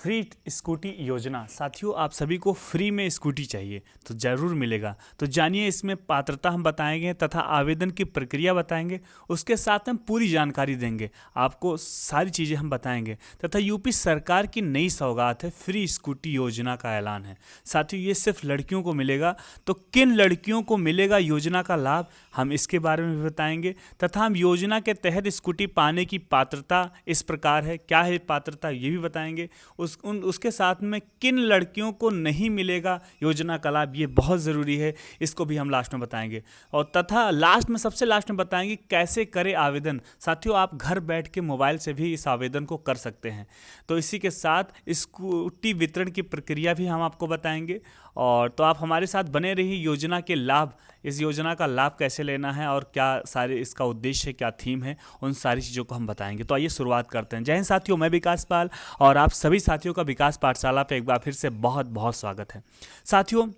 Free scooty योजना। साथियों, आप सभी को फ्री में स्कूटी चाहिए तो ज़रूर मिलेगा। तो जानिए, इसमें पात्रता हम बताएंगे तथा आवेदन की प्रक्रिया बताएंगे, उसके साथ हम पूरी जानकारी देंगे, आपको सारी चीज़ें हम बताएंगे। तथा यूपी सरकार की नई सौगात है, फ्री स्कूटी योजना का ऐलान है। साथियों, ये सिर्फ लड़कियों को मिलेगा। तो किन लड़कियों को मिलेगा योजना का लाभ, हम इसके बारे में भी बताएंगे। तथा हम योजना के तहत स्कूटी पाने की पात्रता इस प्रकार है, क्या है पात्रता ये भी बताएंगे। उसके साथ में किन लड़कियों को नहीं मिलेगा योजना का लाभ, ये बहुत ज़रूरी है, इसको भी हम लास्ट में बताएंगे। और तथा लास्ट में, सबसे लास्ट में बताएंगे कैसे करें आवेदन। साथियों, आप घर बैठ के मोबाइल से भी इस आवेदन को कर सकते हैं। तो इसी के साथ स्कूटी वितरण की प्रक्रिया भी हम आपको बताएंगे। और तो आप हमारे साथ बने रहिए। योजना के लाभ, इस योजना का लाभ कैसे लेना है और क्या सारे इसका उद्देश्य, क्या थीम है, उन सारी चीज़ों को हम बताएंगे। तो आइए शुरुआत करते हैं। जय हिंद साथियों, मैं विकास पाल और आप सभी साथियों का विकास पाठशाला पे एक बार फिर से बहुत बहुत स्वागत है। साथियों,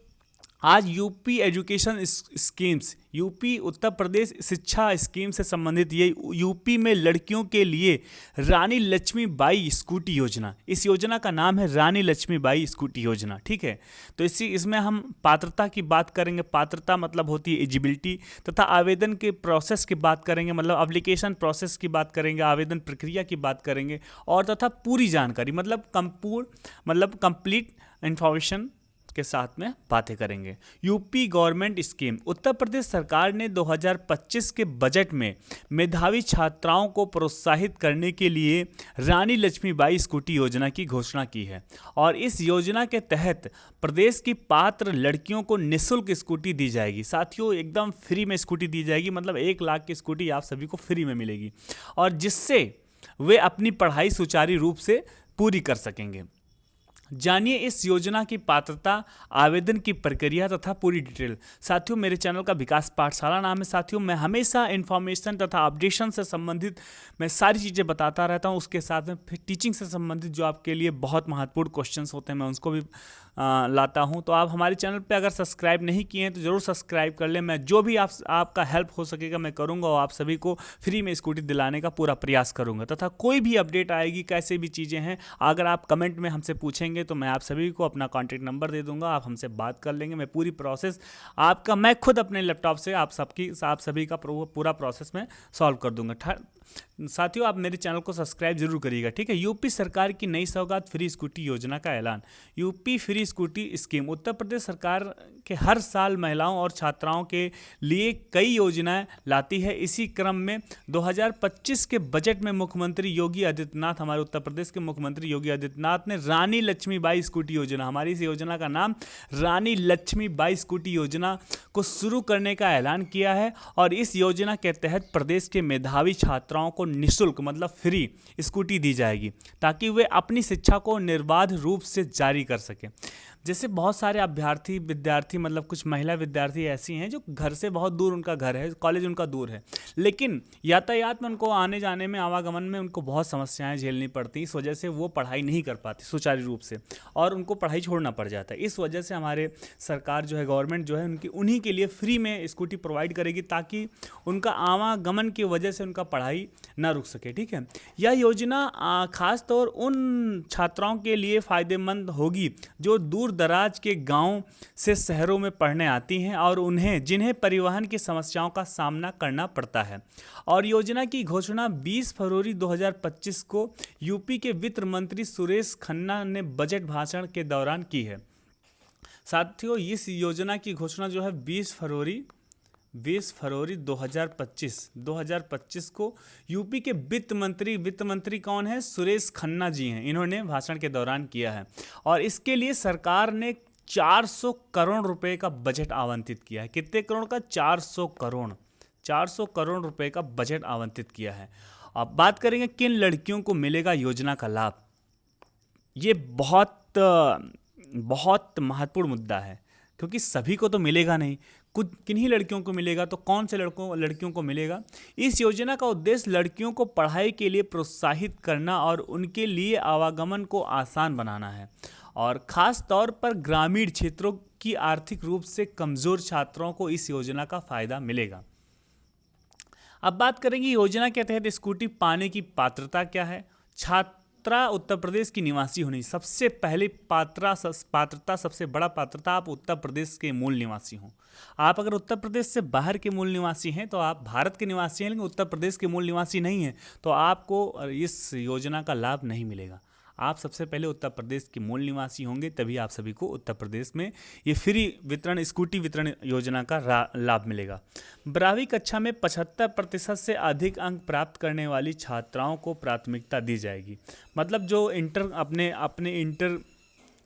आज UP education schemes, UP Uttar Pradesh शिक्षा स्कीम से संबंधित ये यूपी में लड़कियों के लिए रानी लक्ष्मीबाई स्कूटी योजना, इस योजना का नाम है रानी लक्ष्मीबाई स्कूटी योजना। ठीक है, तो इसमें हम पात्रता की बात करेंगे। पात्रता मतलब होती है एजिबिलिटी। तथा आवेदन के प्रोसेस की बात करेंगे, मतलब एप्लीकेशन प्रोसेस की बात करेंगे, आवेदन प्रक्रिया की बात करेंगे। और तथा पूरी जानकारी मतलब कंप्लीट इंफॉर्मेशन के साथ में बातें करेंगे। UP government scheme, Uttar Pradesh सरकार ने 2025 के बजट में मेधावी छात्राओं को प्रोत्साहित करने के लिए रानी लक्ष्मीबाई स्कूटी योजना की घोषणा की है। और इस योजना के तहत प्रदेश की पात्र लड़कियों को निःशुल्क स्कूटी दी जाएगी। साथियों, एकदम फ्री में स्कूटी दी जाएगी, मतलब 1 लाख की स्कूटी आप सभी को फ्री में मिलेगी, और जिससे वे अपनी पढ़ाई सुचारू रूप से पूरी कर सकेंगे। जानिए इस योजना की पात्रता, आवेदन की प्रक्रिया तथा पूरी डिटेल। साथियों, मेरे चैनल का विकास पाठशाला नाम है। साथियों, मैं हमेशा इन्फॉर्मेशन तथा अपडेशन से संबंधित मैं सारी चीज़ें बताता रहता हूं। उसके साथ में फिर टीचिंग से संबंधित जो आपके लिए बहुत महत्वपूर्ण क्वेश्चंस होते हैं, मैं उसको भी लाता हूं। तो आप हमारे चैनल पे अगर सब्सक्राइब नहीं किए हैं तो ज़रूर सब्सक्राइब कर लें। मैं जो भी आपका हेल्प हो सकेगा मैं करूँगा, और आप सभी को फ्री में स्कूटी दिलाने का पूरा प्रयास करूँगा। तथा कोई भी अपडेट आएगी, कैसे भी चीज़ें हैं, अगर आप कमेंट में हमसे पूछेंगे तो मैं आप सभी को अपना कॉन्टैक्ट नंबर दे दूंगा, आप हमसे बात कर लेंगे। मैं पूरी प्रोसेस आपका, मैं खुद अपने लैपटॉप से आप सभी का पूरा प्रोसेस में सॉल्व कर दूंगा। साथियों, आप मेरे चैनल को सब्सक्राइब जरूर करिएगा। ठीक है, यूपी सरकार की नई सौगात, फ्री स्कूटी योजना का ऐलान। UP free scooty scheme, Uttar Pradesh सरकार के हर साल महिलाओं और छात्राओं के लिए कई योजनाएं लाती है। इसी क्रम में 2025 के बजट में मुख्यमंत्री योगी आदित्यनाथ, हमारे उत्तर प्रदेश के मुख्यमंत्री योगी आदित्यनाथ ने रानी लक्ष्मीबाई स्कूटी योजना, हमारी इस योजना का नाम रानी लक्ष्मीबाई स्कूटी योजना को शुरू करने का ऐलान किया है। और इस योजना के तहत प्रदेश के मेधावी छात्राओं को निःशुल्क मतलब फ्री स्कूटी दी जाएगी, ताकि वे अपनी शिक्षा को निर्बाध रूप से जारी कर सकें। जैसे बहुत सारे विद्यार्थी मतलब कुछ महिला विद्यार्थी ऐसी हैं जो घर से बहुत दूर उनका घर है, कॉलेज उनका दूर है, लेकिन यातायात में उनको आने जाने में, आवागमन में उनको बहुत समस्याएं झेलनी पड़ती। इस वजह से वो पढ़ाई नहीं कर पाती सुचारू रूप से, और उनको पढ़ाई छोड़ना पड़ जाता है। इस वजह से हमारे सरकार जो है, गवर्नमेंट जो है, उन्हीं के लिए फ्री में स्कूटी प्रोवाइड करेगी, ताकि उनका आवागमन की वजह से उनका पढ़ाई ना रुक सके। ठीक है, यह योजना खास तौर उन छात्राओं के लिए फ़ायदेमंद होगी जो दूर दराज के गांव से शहरों में पढ़ने आती हैं और जिन्हें परिवहन की समस्याओं का सामना करना पड़ता है। और योजना की घोषणा 20 फरवरी 2025 को यूपी के वित्त मंत्री सुरेश खन्ना ने बजट भाषण के दौरान की है। साथियों, इस योजना की घोषणा जो है 20 फरवरी 2025 को यूपी के वित्त मंत्री कौन है? सुरेश खन्ना जी हैं। इन्होंने भाषण के दौरान किया है, और इसके लिए सरकार ने 400 करोड़ रुपए का बजट आवंटित किया है। कितने करोड़ का? 400 करोड़ रुपए का बजट आवंटित किया है। अब बात करेंगे किन लड़कियों को मिलेगा योजना का लाभ। ये बहुत महत्वपूर्ण मुद्दा है, क्योंकि सभी को तो मिलेगा नहीं, कुछ किन्हीं लड़कियों को मिलेगा। तो कौन से लड़कियों को मिलेगा? इस योजना का उद्देश्य लड़कियों को पढ़ाई के लिए प्रोत्साहित करना और उनके लिए आवागमन को आसान बनाना है, और ख़ास तौर पर ग्रामीण क्षेत्रों की आर्थिक रूप से कमज़ोर छात्रों को इस योजना का फ़ायदा मिलेगा। अब बात करेंगे योजना के तहत स्कूटी पाने की पात्रता क्या है। पात्रता उत्तर प्रदेश की निवासी होनी, सबसे पहले पात्रता सबसे बड़ा पात्रता आप उत्तर प्रदेश के मूल निवासी हों। आप अगर उत्तर प्रदेश से बाहर के मूल निवासी हैं तो आप भारत के निवासी हैं, लेकिन उत्तर प्रदेश के मूल निवासी नहीं हैं, तो आपको इस योजना का लाभ नहीं मिलेगा। आप सबसे पहले उत्तर प्रदेश के मूल निवासी होंगे, तभी आप सभी को उत्तर प्रदेश में ये फ्री वितरण, स्कूटी वितरण योजना का लाभ मिलेगा। 12वीं कक्षा में 75% से अधिक अंक प्राप्त करने वाली छात्राओं को प्राथमिकता दी जाएगी। मतलब जो अपने इंटर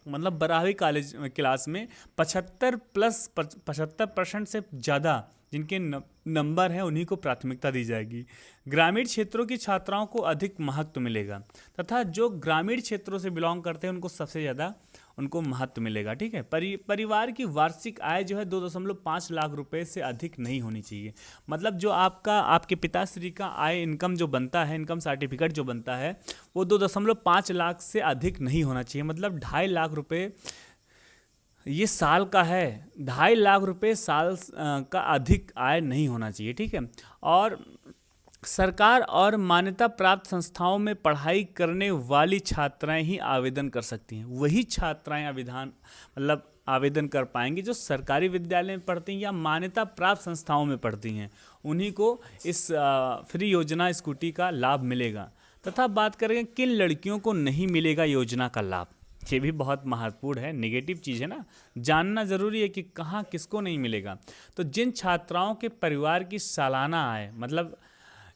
मतलब 12वीं कॉलेज क्लास में 75% से ज़्यादा जिनके नंबर हैं उन्हीं को प्राथमिकता दी जाएगी। ग्रामीण क्षेत्रों की छात्राओं को अधिक महत्व मिलेगा, तथा जो ग्रामीण क्षेत्रों से बिलोंग करते हैं उनको सबसे ज़्यादा उनको महत्व मिलेगा। ठीक है। परिवार की वार्षिक आय जो है 2.5 लाख रुपए से अधिक नहीं होनी चाहिए। मतलब जो आपके पिताश्री का आय इनकम जो बनता है, इनकम सर्टिफिकेट जो बनता है वो 2.5 लाख से अधिक नहीं होना चाहिए। मतलब 2.5 लाख रुपये ये साल का है, 2.5 लाख रुपए साल का अधिक आय नहीं होना चाहिए। ठीक है। और सरकार और मान्यता प्राप्त संस्थाओं में पढ़ाई करने वाली छात्राएं ही आवेदन कर सकती हैं। वही छात्राएं आवेदन कर पाएंगी जो सरकारी विद्यालय में पढ़ती हैं या मान्यता प्राप्त संस्थाओं में पढ़ती हैं, उन्हीं को इस फ्री योजना स्कूटी का लाभ मिलेगा। तथा बात करेंगे किन लड़कियों को नहीं मिलेगा योजना का लाभ, ये भी बहुत महत्वपूर्ण है, नेगेटिव चीज़ है ना, जानना ज़रूरी है कि कहाँ किसको नहीं मिलेगा। तो जिन छात्राओं के परिवार की सालाना आय मतलब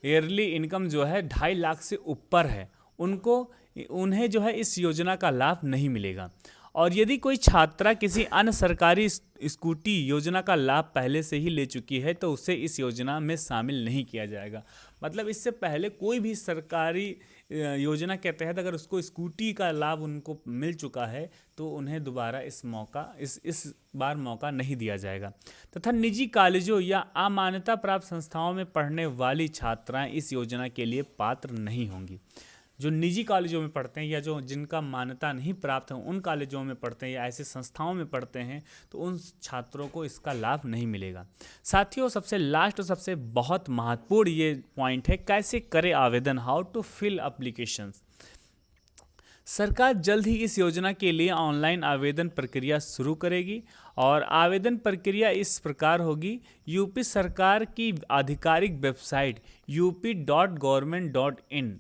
ईयरली इनकम जो है 2.5 लाख से ऊपर है, उन्हें जो है इस योजना का लाभ नहीं मिलेगा। और यदि कोई छात्रा किसी अन्य सरकारी स्कूटी योजना का लाभ पहले से ही ले चुकी है तो उसे इस योजना में शामिल नहीं किया जाएगा। मतलब इससे पहले कोई भी सरकारी योजना के तहत अगर उसको स्कूटी का लाभ उनको मिल चुका है तो उन्हें दोबारा इस बार मौका नहीं दिया जाएगा। तथा निजी कॉलेजों या अमान्यता प्राप्त संस्थाओं में पढ़ने वाली छात्राएं इस योजना के लिए पात्र नहीं होंगी। जो निजी कॉलेजों में पढ़ते हैं या जो जिनका मान्यता नहीं प्राप्त है उन कॉलेजों में पढ़ते हैं या ऐसे संस्थाओं में पढ़ते हैं तो उन छात्रों को इसका लाभ नहीं मिलेगा। साथियों, सबसे लास्ट और सबसे बहुत महत्वपूर्ण ये पॉइंट है, कैसे करें आवेदन, हाउ टू फिल एप्लीकेशंस। सरकार जल्द ही इस योजना के लिए ऑनलाइन आवेदन प्रक्रिया शुरू करेगी और आवेदन प्रक्रिया इस प्रकार होगी। यूपी सरकार की आधिकारिक वेबसाइट up.government.in,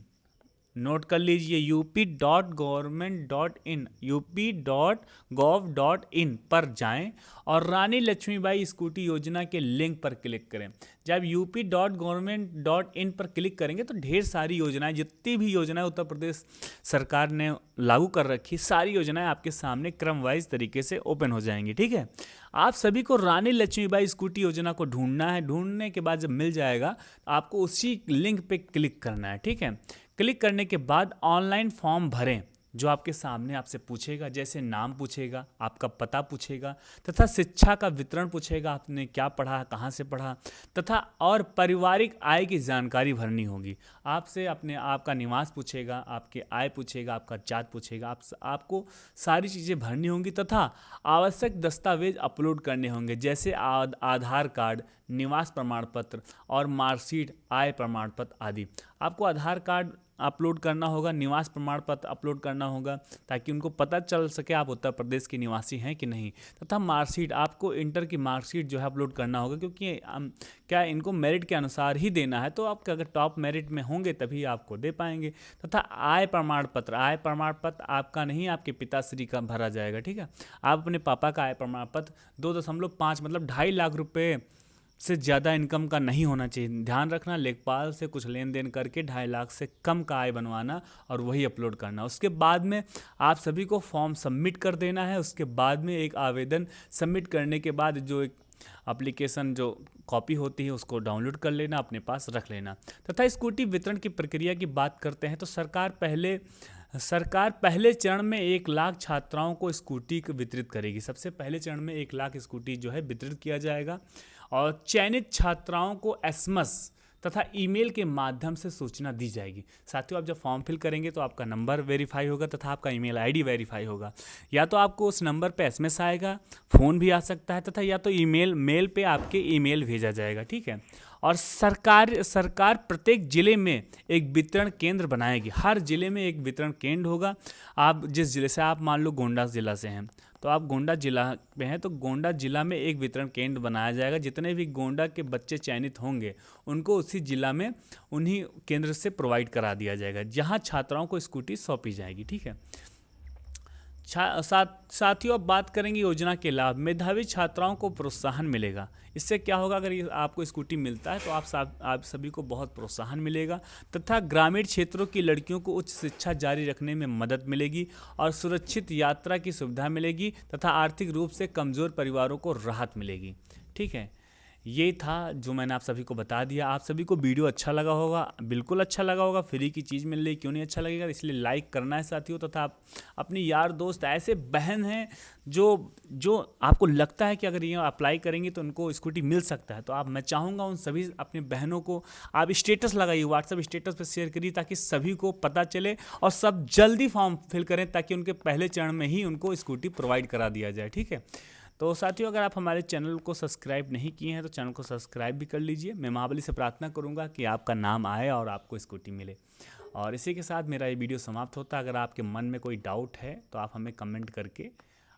नोट कर लीजिए up.government.in पर जाएं और रानी लक्ष्मीबाई स्कूटी योजना के लिंक पर क्लिक करें। जब up.government.in पर क्लिक करेंगे तो ढेर सारी योजनाएं, जितनी भी योजनाएं उत्तर प्रदेश सरकार ने लागू कर रखी, सारी योजनाएं आपके सामने क्रम वाइज तरीके से ओपन हो जाएंगी। ठीक है। आप सभी को रानी लक्ष्मीबाई स्कूटी योजना को ढूंढना है। ढूंढने के बाद जब मिल जाएगा आपको उसी लिंक पे क्लिक करना है। ठीक है। क्लिक करने के बाद ऑनलाइन फॉर्म भरें जो आपके सामने आपसे पूछेगा, जैसे नाम पूछेगा, आपका पता पूछेगा, तथा शिक्षा का वितरण पूछेगा, आपने क्या पढ़ा, कहाँ से पढ़ा, तथा और पारिवारिक आय की जानकारी भरनी होगी। आपसे आपका निवास पूछेगा, आपके आय पूछेगा, आपका जात पूछेगा, आपको सारी चीज़ें भरनी होंगी तथा आवश्यक दस्तावेज अपलोड करने होंगे, जैसे आधार कार्ड, निवास प्रमाण पत्र और मार्कशीट, आय प्रमाण पत्र आदि। आपको आधार कार्ड अपलोड करना होगा, निवास प्रमाण पत्र अपलोड करना होगा ताकि उनको पता चल सके आप उत्तर प्रदेश के निवासी हैं कि नहीं। तथा मार्कशीट, आपको इंटर की मार्कशीट जो है अपलोड करना होगा, क्योंकि क्या इनको मेरिट के अनुसार ही देना है, तो आप अगर टॉप मेरिट में होंगे तभी आपको दे पाएंगे। तथा आय प्रमाण पत्र आपका नहीं, आपके पिताश्री का भरा जाएगा। ठीक है। आप अपने पापा का आय प्रमाण पत्र 2.5 मतलब 2.5 लाख रुपये से ज़्यादा इनकम का नहीं होना चाहिए। ध्यान रखना, लेखपाल से कुछ लेन देन करके 2.5 लाख से कम का आय बनवाना और वही अपलोड करना। उसके बाद में आप सभी को फॉर्म सबमिट कर देना है। उसके बाद में एक आवेदन सबमिट करने के बाद जो एक एप्लीकेशन जो कॉपी होती है उसको डाउनलोड कर लेना, अपने पास रख लेना। तथा स्कूटी वितरण की प्रक्रिया की बात करते हैं तो सरकार पहले चरण में 1 लाख छात्राओं को स्कूटी वितरित करेगी। सबसे पहले चरण में 1 लाख स्कूटी जो है वितरित किया जाएगा और चयनित छात्राओं को एसएमएस तथा ईमेल के माध्यम से सूचना दी जाएगी। साथियों, आप जब फॉर्म फिल करेंगे तो आपका नंबर वेरीफाई होगा तथा आपका ईमेल आईडी वेरीफाई होगा। या तो आपको उस नंबर पे एसएमएस आएगा, फ़ोन भी आ सकता है, तथा या तो मेल पे आपके ईमेल भेजा जाएगा। ठीक है। और सरकार प्रत्येक जिले में एक वितरण केंद्र बनाएगी। हर जिले में एक वितरण केंद्र होगा। आप जिस जिले से, आप मान लो गोंडा जिला से हैं, तो आप गोंडा जिला में हैं, तो गोंडा जिला में एक वितरण केंद्र बनाया जाएगा। जितने भी गोंडा के बच्चे चयनित होंगे उनको उसी जिला में उन्हीं केंद्र से प्रोवाइड करा दिया जाएगा, जहां छात्राओं को स्कूटी सौंपी जाएगी। ठीक है। साथियों, अब बात करेंगे योजना के लाभ। मेधावी छात्राओं को प्रोत्साहन मिलेगा। इससे क्या होगा, अगर ये आपको स्कूटी मिलता है तो आप सभी को बहुत प्रोत्साहन मिलेगा, तथा ग्रामीण क्षेत्रों की लड़कियों को उच्च शिक्षा जारी रखने में मदद मिलेगी और सुरक्षित यात्रा की सुविधा मिलेगी, तथा आर्थिक रूप से कमज़ोर परिवारों को राहत मिलेगी। ठीक है, ये था जो मैंने आप सभी को बता दिया। आप सभी को वीडियो अच्छा लगा होगा, बिल्कुल अच्छा लगा होगा। फ्री की चीज़ मिल रही, क्यों नहीं अच्छा लगेगा। इसलिए लाइक करना है साथियों, तथा आप अपनी यार दोस्त, ऐसे बहन हैं जो आपको लगता है कि अगर ये अप्लाई करेंगे तो उनको स्कूटी मिल सकता है, तो मैं चाहूँगा उन सभी अपने बहनों को आप स्टेटस लगाइए, व्हाट्सएप स्टेटस पर शेयर करिए, ताकि सभी को पता चले और सब जल्दी फॉर्म फिल करें, ताकि उनके पहले चरण में ही उनको स्कूटी प्रोवाइड करा दिया जाए। ठीक है। तो साथियों, अगर आप हमारे चैनल को सब्सक्राइब नहीं किए हैं तो चैनल को सब्सक्राइब भी कर लीजिए। मैं महाबली से प्रार्थना करूंगा कि आपका नाम आए और आपको स्कूटी मिले। और इसी के साथ मेरा ये वीडियो समाप्त होता है। अगर आपके मन में कोई डाउट है तो आप हमें कमेंट करके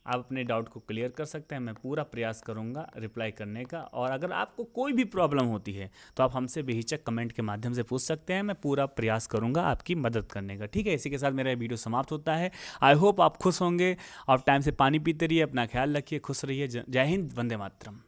आप अपने डाउट को क्लियर कर सकते हैं। मैं पूरा प्रयास करूंगा रिप्लाई करने का। और अगर आपको कोई भी प्रॉब्लम होती है तो आप हमसे बेहिचक कमेंट के माध्यम से पूछ सकते हैं। मैं पूरा प्रयास करूंगा आपकी मदद करने का। ठीक है, इसी के साथ मेरा वीडियो समाप्त होता है। आई होप आप खुश होंगे और टाइम से पानी पीते रहिए, अपना ख्याल रखिए, खुश रहिए। जय हिंद, वंदे मातरम।